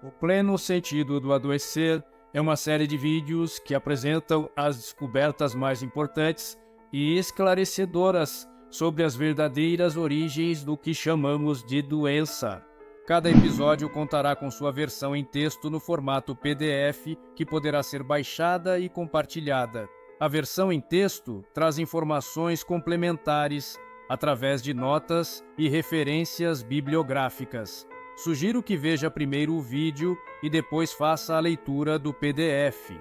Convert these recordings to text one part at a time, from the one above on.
O Pleno Sentido do Adoecer é uma série de vídeos que apresentam as descobertas mais importantes e esclarecedoras sobre as verdadeiras origens do que chamamos de doença. Cada episódio contará com sua versão em texto no formato PDF, que poderá ser baixada e compartilhada. A versão em texto traz informações complementares através de notas e referências bibliográficas. Sugiro que veja primeiro o vídeo e depois faça a leitura do PDF.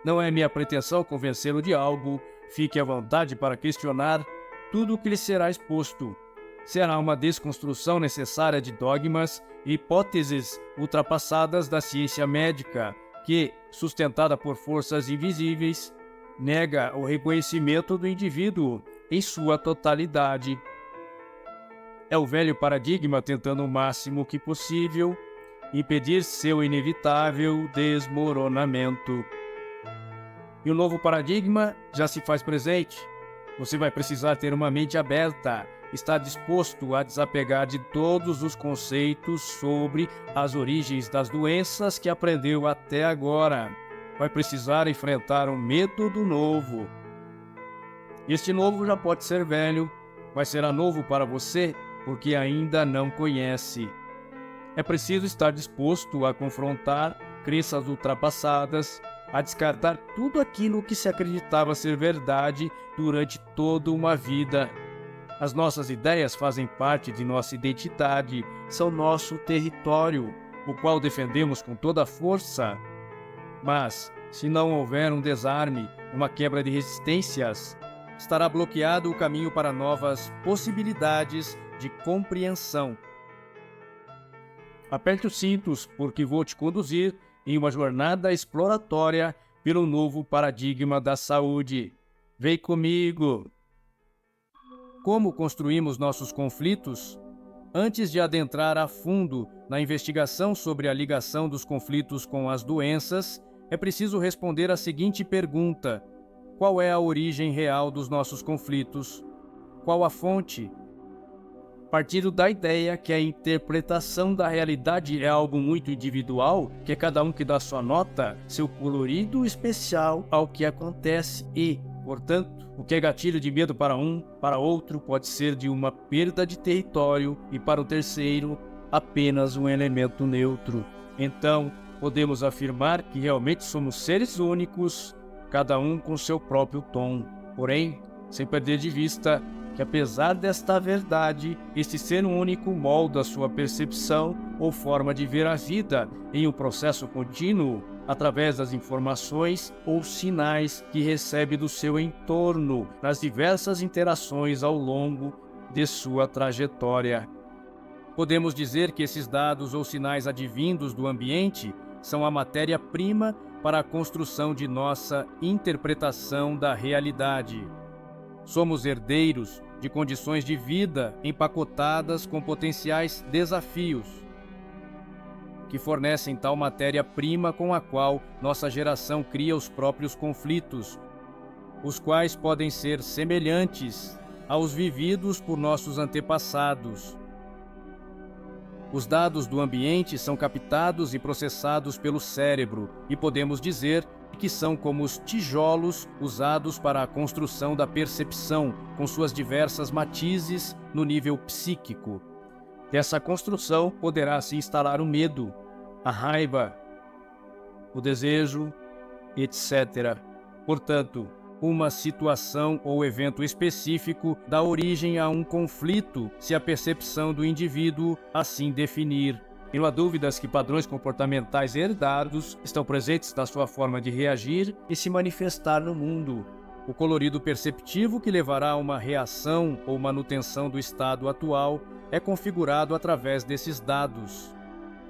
Não é minha pretensão convencê-lo de algo, fique à vontade para questionar tudo o que lhe será exposto. Será uma desconstrução necessária de dogmas e hipóteses ultrapassadas da ciência médica, que, sustentada por forças invisíveis, nega o reconhecimento do indivíduo em sua totalidade. É o velho paradigma tentando o máximo que possível impedir seu inevitável desmoronamento. E o novo paradigma já se faz presente. Você vai precisar ter uma mente aberta, estar disposto a desapegar de todos os conceitos sobre as origens das doenças que aprendeu até agora. Vai precisar enfrentar o medo do novo. Este novo já pode ser velho, mas será novo para você porque ainda não conhece. É preciso estar disposto a confrontar crenças ultrapassadas, a descartar tudo aquilo que se acreditava ser verdade durante toda uma vida. As nossas ideias fazem parte de nossa identidade, são nosso território, o qual defendemos com toda a força. Mas, se não houver um desarme, uma quebra de resistências, estará bloqueado o caminho para novas possibilidades de compreensão. Aperte os cintos, porque vou te conduzir em uma jornada exploratória pelo novo paradigma da saúde. Vem comigo! Como construímos nossos conflitos? Antes de adentrar a fundo na investigação sobre a ligação dos conflitos com as doenças, é preciso responder a seguinte pergunta: qual é a origem real dos nossos conflitos? Qual a fonte? Partindo da ideia que a interpretação da realidade é algo muito individual, que é cada um que dá sua nota, seu colorido especial ao que acontece e, portanto, o que é gatilho de medo para um, para outro pode ser de uma perda de território e para o terceiro apenas um elemento neutro. Então, podemos afirmar que realmente somos seres únicos, cada um com seu próprio tom. Porém, sem perder de vista que apesar desta verdade, este ser único molda sua percepção ou forma de ver a vida em um processo contínuo através das informações ou sinais que recebe do seu entorno nas diversas interações ao longo de sua trajetória. Podemos dizer que esses dados ou sinais advindos do ambiente são a matéria-prima para a construção de nossa interpretação da realidade. Somos herdeiros de condições de vida empacotadas com potenciais desafios, que fornecem tal matéria-prima com a qual nossa geração cria os próprios conflitos, os quais podem ser semelhantes aos vividos por nossos antepassados. Os dados do ambiente são captados e processados pelo cérebro e podemos dizer que são como os tijolos usados para a construção da percepção, com suas diversas matizes no nível psíquico. Dessa construção poderá se instalar o medo, a raiva, o desejo, etc. Portanto, uma situação ou evento específico dá origem a um conflito se a percepção do indivíduo assim definir. E não há dúvidas que padrões comportamentais herdados estão presentes na sua forma de reagir e se manifestar no mundo. O colorido perceptivo que levará a uma reação ou manutenção do estado atual é configurado através desses dados.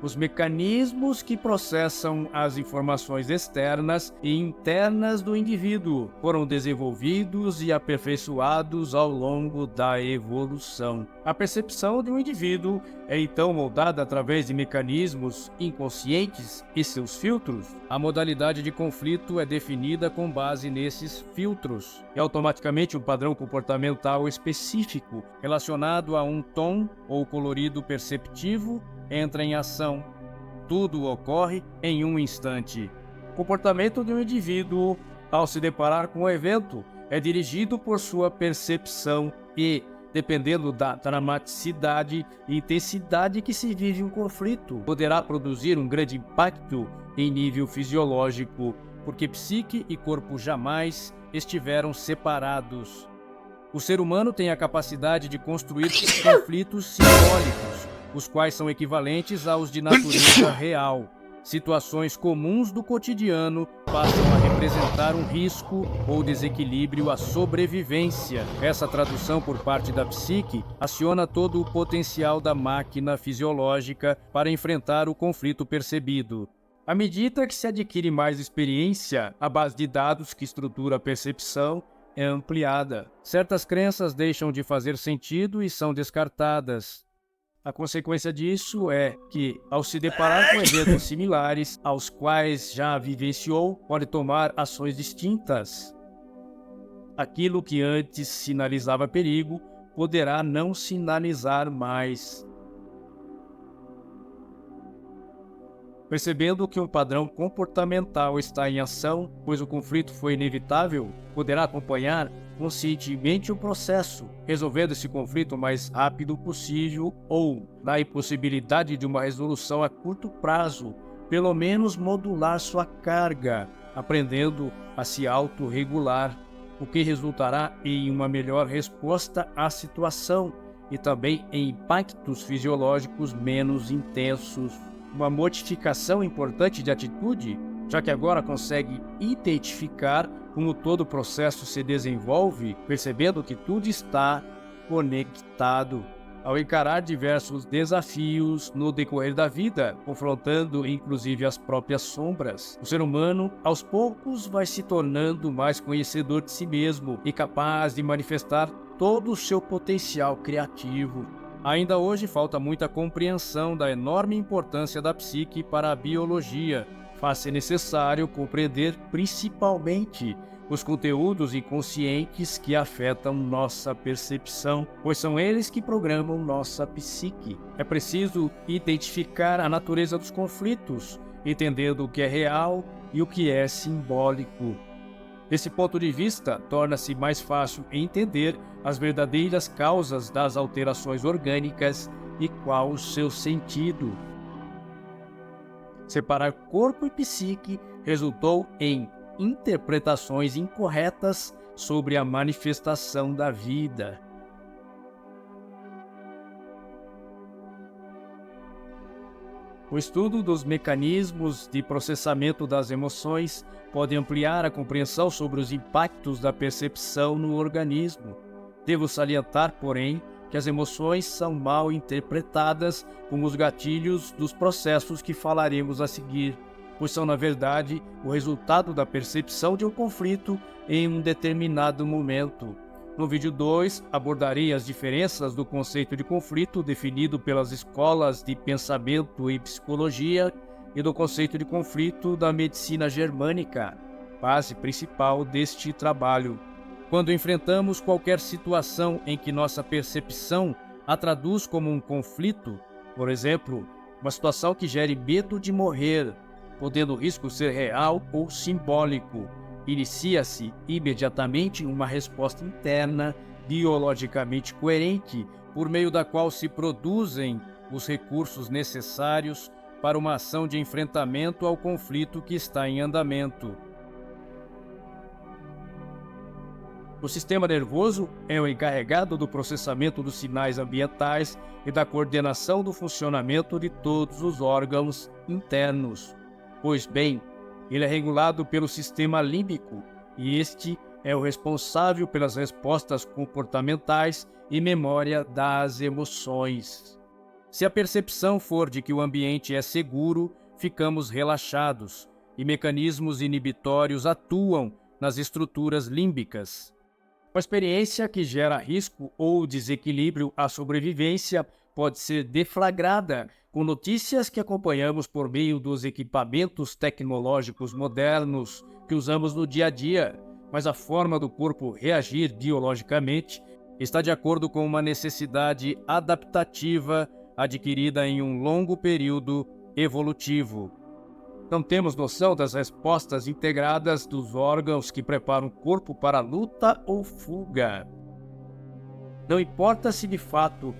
Os mecanismos que processam as informações externas e internas do indivíduo foram desenvolvidos e aperfeiçoados ao longo da evolução. A percepção de um indivíduo é então moldada através de mecanismos inconscientes e seus filtros. A modalidade de conflito é definida com base nesses filtros e automaticamente um padrão comportamental específico relacionado a um tom ou colorido perceptivo entra em ação. Tudo ocorre em um instante. O comportamento de um indivíduo, ao se deparar com o evento, é dirigido por sua percepção e, dependendo da dramaticidade e intensidade que se vive um conflito, poderá produzir um grande impacto em nível fisiológico, porque psique e corpo jamais estiveram separados. O ser humano tem a capacidade de construir conflitos simbólicos, os quais são equivalentes aos de natureza real. Situações comuns do cotidiano passam a representar um risco ou desequilíbrio à sobrevivência. Essa tradução por parte da psique aciona todo o potencial da máquina fisiológica para enfrentar o conflito percebido. À medida que se adquire mais experiência, a base de dados que estrutura a percepção é ampliada. Certas crenças deixam de fazer sentido e são descartadas. A consequência disso é que, ao se deparar com eventos similares aos quais já vivenciou, pode tomar ações distintas. Aquilo que antes sinalizava perigo poderá não sinalizar mais. Percebendo que um padrão comportamental está em ação, pois o conflito foi inevitável, poderá acompanhar conscientemente o processo, resolvendo esse conflito o mais rápido possível ou, na impossibilidade de uma resolução a curto prazo, pelo menos modular sua carga, aprendendo a se autorregular, o que resultará em uma melhor resposta à situação e também em impactos fisiológicos menos intensos. Uma modificação importante de atitude, já que agora consegue identificar como todo o processo se desenvolve, percebendo que tudo está conectado. Ao encarar diversos desafios no decorrer da vida, confrontando inclusive as próprias sombras, o ser humano, aos poucos, vai se tornando mais conhecedor de si mesmo e capaz de manifestar todo o seu potencial criativo. Ainda hoje falta muita compreensão da enorme importância da psique para a biologia. Faz-se necessário compreender principalmente os conteúdos inconscientes que afetam nossa percepção, pois são eles que programam nossa psique. É preciso identificar a natureza dos conflitos, entendendo o que é real e o que é simbólico. Desse ponto de vista, torna-se mais fácil entender as verdadeiras causas das alterações orgânicas e qual o seu sentido. Separar corpo e psique resultou em interpretações incorretas sobre a manifestação da vida. O estudo dos mecanismos de processamento das emoções pode ampliar a compreensão sobre os impactos da percepção no organismo. Devo salientar, porém, que as emoções são mal interpretadas como os gatilhos dos processos que falaremos a seguir, pois são, na verdade, o resultado da percepção de um conflito em um determinado momento. No vídeo 2, abordarei as diferenças do conceito de conflito definido pelas escolas de pensamento e psicologia e do conceito de conflito da medicina germânica, base principal deste trabalho. Quando enfrentamos qualquer situação em que nossa percepção a traduz como um conflito, por exemplo, uma situação que gere medo de morrer, podendo o risco ser real ou simbólico, inicia-se imediatamente uma resposta interna, biologicamente coerente, por meio da qual se produzem os recursos necessários para uma ação de enfrentamento ao conflito que está em andamento. O sistema nervoso é o encarregado do processamento dos sinais ambientais e da coordenação do funcionamento de todos os órgãos internos. Pois bem, ele é regulado pelo sistema límbico e este é o responsável pelas respostas comportamentais e memória das emoções. Se a percepção for de que o ambiente é seguro, ficamos relaxados e mecanismos inibitórios atuam nas estruturas límbicas. Uma experiência que gera risco ou desequilíbrio à sobrevivência pode ser deflagrada com notícias que acompanhamos por meio dos equipamentos tecnológicos modernos que usamos no dia a dia, mas a forma do corpo reagir biologicamente está de acordo com uma necessidade adaptativa adquirida em um longo período evolutivo. Não temos noção das respostas integradas dos órgãos que preparam o corpo para luta ou fuga. Não importa se de fato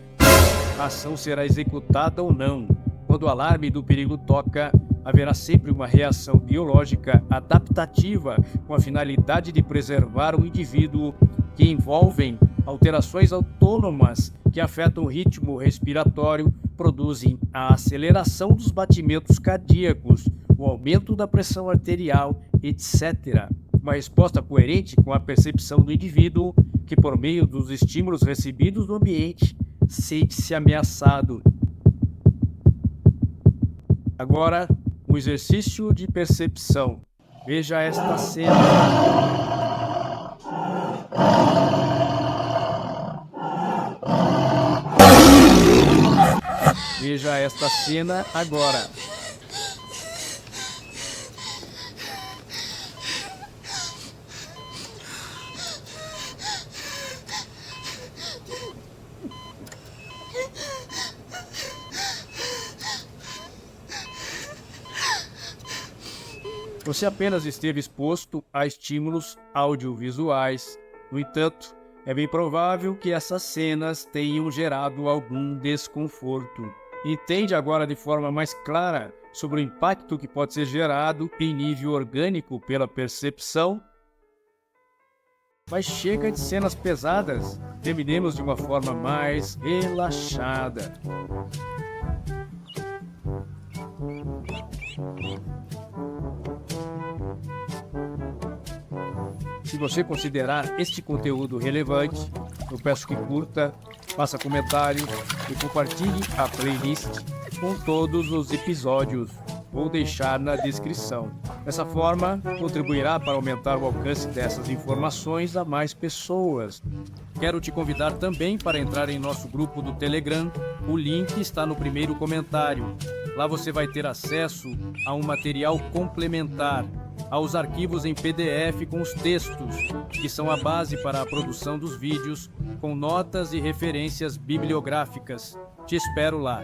a ação será executada ou não, quando o alarme do perigo toca, haverá sempre uma reação biológica adaptativa com a finalidade de preservar o indivíduo, que envolvem alterações autônomas que afetam o ritmo respiratório, produzem a aceleração dos batimentos cardíacos, o aumento da pressão arterial, etc. Uma resposta coerente com a percepção do indivíduo, que por meio dos estímulos recebidos do ambiente, sente-se ameaçado. Agora, um exercício de percepção. Veja esta cena. Veja esta cena agora. Você apenas esteve exposto a estímulos audiovisuais. No entanto, é bem provável que essas cenas tenham gerado algum desconforto. Entende agora de forma mais clara sobre o impacto que pode ser gerado em nível orgânico pela percepção? Mas chega de cenas pesadas. Terminemos de uma forma mais relaxada. Se você considerar este conteúdo relevante, eu peço que curta, faça comentário e compartilhe a playlist com todos os episódios. Vou deixar na descrição. Dessa forma, contribuirá para aumentar o alcance dessas informações a mais pessoas. Quero te convidar também para entrar em nosso grupo do Telegram. O link está no primeiro comentário. Lá você vai ter acesso a um material complementar, aos arquivos em PDF com os textos, que são a base para a produção dos vídeos, com notas e referências bibliográficas. Te espero lá.